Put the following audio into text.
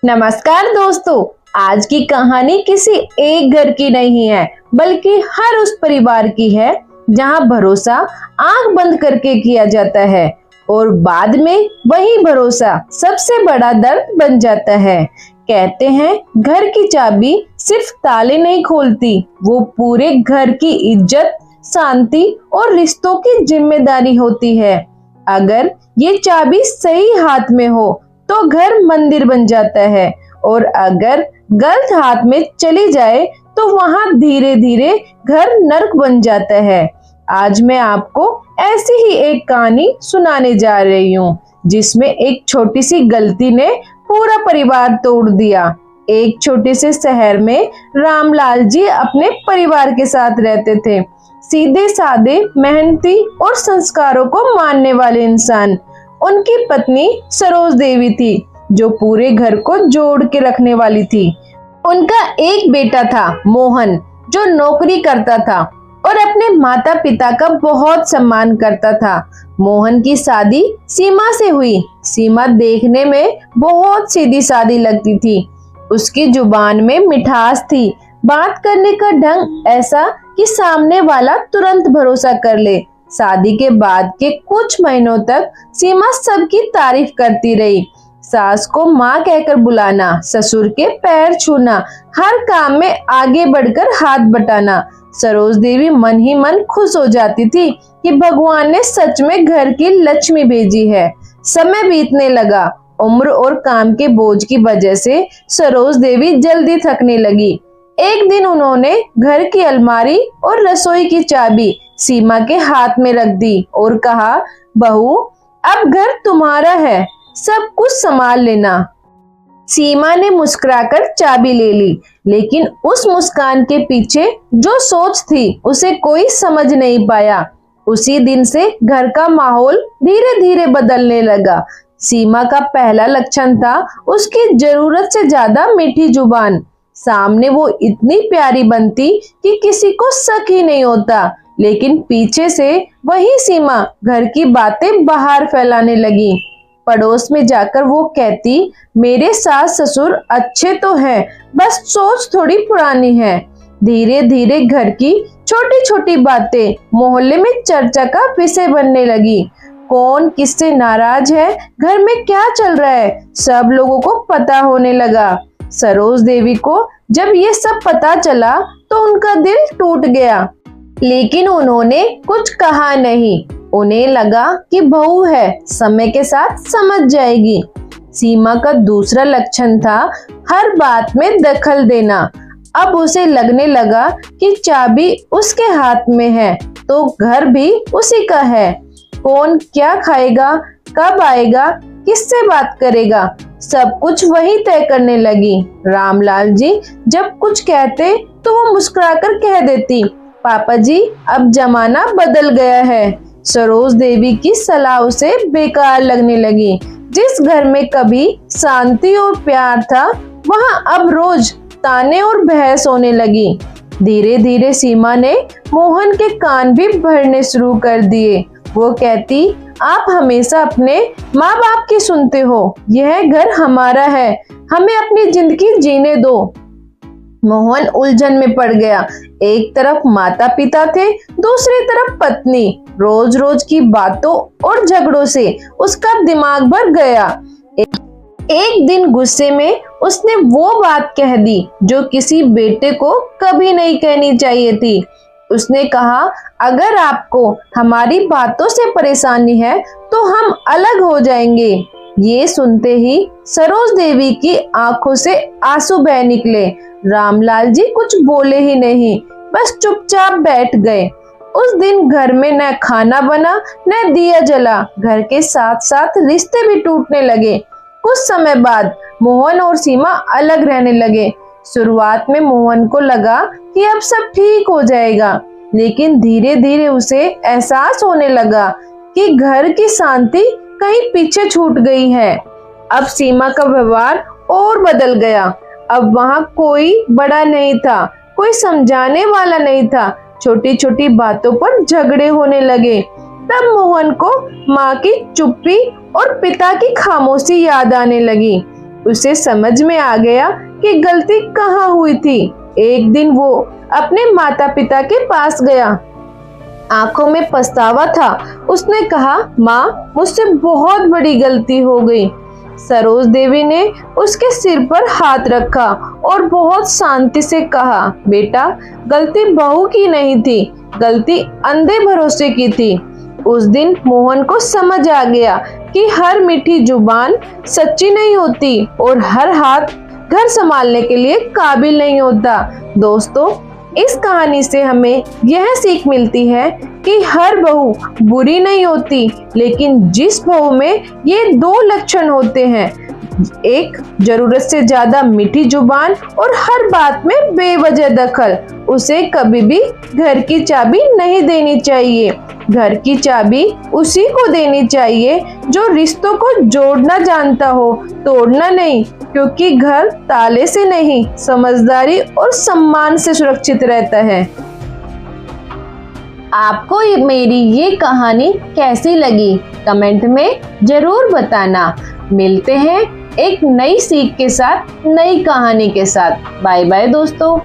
नमस्कार दोस्तों। आज की कहानी किसी एक घर की नहीं है, बल्कि हर उस परिवार की है जहां भरोसा आंख बंद करके किया जाता है और बाद में वही भरोसा सबसे बड़ा दर्द बन जाता है। कहते हैं घर की चाबी सिर्फ ताले नहीं खोलती, वो पूरे घर की इज्जत, शांति और रिश्तों की जिम्मेदारी होती है। अगर ये चाबी सही हाथ में हो तो घर मंदिर बन जाता है, और अगर गलत हाथ में चली जाए तो वहां धीरे धीरे घर नरक बन जाता है। आज मैं आपको ऐसी ही एक कहानी सुनाने जा रही हूँ, जिसमें एक छोटी सी गलती ने पूरा परिवार तोड़ दिया। एक छोटे से शहर में रामलाल जी अपने परिवार के साथ रहते थे। सीधे साधे, मेहनती और संस्कारों को मानने वाले इंसान। उनकी पत्नी सरोज देवी थी, जो पूरे घर को जोड़ के रखने वाली थी। उनका एक बेटा था मोहन, जो नौकरी करता था और अपने माता पिता का बहुत सम्मान करता था। मोहन की शादी सीमा से हुई। सीमा देखने में बहुत सीधी सादी लगती थी। उसकी जुबान में मिठास थी, बात करने का ढंग ऐसा कि सामने वाला तुरंत भरोसा कर ले। शादी के बाद के कुछ महीनों तक सीमा सबकी तारीफ करती रही। सास को माँ कहकर बुलाना, ससुर के पैर छूना, हर काम में आगे बढ़कर हाथ बटाना। सरोज देवी मन ही मन खुश हो जाती थी कि भगवान ने सच में घर की लक्ष्मी भेजी है। समय बीतने लगा। उम्र और काम के बोझ की वजह से सरोज देवी जल्दी थकने लगी। एक दिन उन्होंने घर की अलमारी और रसोई की चाबी सीमा के हाथ में रख दी और कहा, बहू, अब घर तुम्हारा है, सब कुछ संभाल लेना। सीमा ने मुस्कुराकर चाबी ले ली, लेकिन उस मुस्कान के पीछे जो सोच थी उसे कोई समझ नहीं पाया। उसी दिन से घर का माहौल धीरे धीरे बदलने लगा। सीमा का पहला लक्षण था उसकी जरूरत से ज्यादा मीठी जुबान। सामने वो इतनी प्यारी बनती कि किसी को शक ही नहीं होता, लेकिन पीछे से वही सीमा घर की बातें बाहर फैलाने लगी। पड़ोस में जाकर वो कहती, मेरे सास ससुर अच्छे तो हैं, बस सोच थोड़ी पुरानी है। धीरे धीरे घर की छोटी छोटी बातें मोहल्ले में चर्चा का विषय बनने लगी। कौन किससे नाराज है, घर में क्या चल रहा है, सब लोगों को पता होने लगा। सरोज देवी को जब ये सब पता चला तो उनका दिल टूट गया, लेकिन उन्होंने कुछ कहा नहीं। उन्हें लगा कि बहू है, समय के साथ समझ जाएगी। सीमा का दूसरा लक्षण था हर बात में दखल देना। अब उसे लगने लगा कि चाबी उसके हाथ में है तो घर भी उसी का है। कौन क्या खाएगा, कब आएगा, किससे बात करेगा, सब कुछ वही तय करने लगी। रामलाल जी जब कुछ कहते तो वो मुस्कुराकर कह देती, पापा जी, अब जमाना बदल गया है। सरोज देवी की सलाह उसे बेकार लगने लगी। जिस घर में कभी शांति और प्यार था, वहां अब रोज ताने और बहस होने लगी। धीरे धीरे सीमा ने मोहन के कान भी भरने शुरू कर दिए। वो कहती, आप हमेशा अपने माँ बाप की सुनते हो, यह घर हमारा है, हमें अपनी जिंदगी जीने दो। मोहन उलझन में पड़ गया। एक तरफ माता पिता थे, दूसरी तरफ पत्नी। रोज रोज की बातों और झगड़ों से उसका दिमाग भर गया। एक दिन गुस्से में उसने वो बात कह दी जो किसी बेटे को कभी नहीं कहनी चाहिए थी। उसने कहा, अगर आपको हमारी बातों से परेशानी है तो हम अलग हो जाएंगे। ये सुनते ही सरोज देवी की आंखों से आंसू बह निकले। रामलाल जी कुछ बोले ही नहीं, बस चुपचाप बैठ गए। उस दिन घर में न खाना बना, न दिया जला। घर के साथ साथ रिश्ते भी टूटने लगे। कुछ समय बाद मोहन और सीमा अलग रहने लगे। शुरुआत में मोहन को लगा कि अब सब ठीक हो जाएगा, लेकिन धीरे धीरे उसे एहसास होने लगा कि घर की शांति कहीं पीछे छूट गई है। अब सीमा का व्यवहार और बदल गया। अब वहाँ कोई बड़ा नहीं था, कोई समझाने वाला नहीं था। छोटी छोटी बातों पर झगड़े होने लगे। तब मोहन को माँ की चुप्पी और पिता की खामोशी याद आने लगी। उसे समझ में आ गया कि गलती कहाँ हुई थी। एक दिन वो अपने माता पिता के पास गया। आंखों में पछतावा था। उसने कहा, माँ, मुझसे बहुत बड़ी गलती हो गई। सरोज देवी ने उसके सिर पर हाथ रखा और बहुत शांति से कहा, बेटा, गलती बहू की नहीं थी, गलती अंधे भरोसे की थी। उस दिन मोहन को समझ आ गया कि हर मीठी जुबान सच्ची नहीं होती और हर हाथ घर संभालने के लिए काबिल नहीं होता। दोस्तों, इस कहानी से हमें यह सीख मिलती है कि हर बहू बुरी नहीं होती, लेकिन जिस बहू में ये दो लक्षण होते हैं, एक जरूरत से ज्यादा मीठी जुबान और हर बात में बेवजह दखल, उसे कभी भी घर की चाबी नहीं देनी चाहिए। घर की चाबी उसी को देनी चाहिए जो रिश्तों को जोड़ना जानता हो, तोड़ना नहीं, क्योंकि घर ताले से नहीं, समझदारी और सम्मान से सुरक्षित रहता है। आपको मेरी ये कहानी कैसी लगी कमेंट में जरूर बताना। मिलते हैं एक नई सीख के साथ, नई कहानी के साथ। बाय बाय दोस्तों।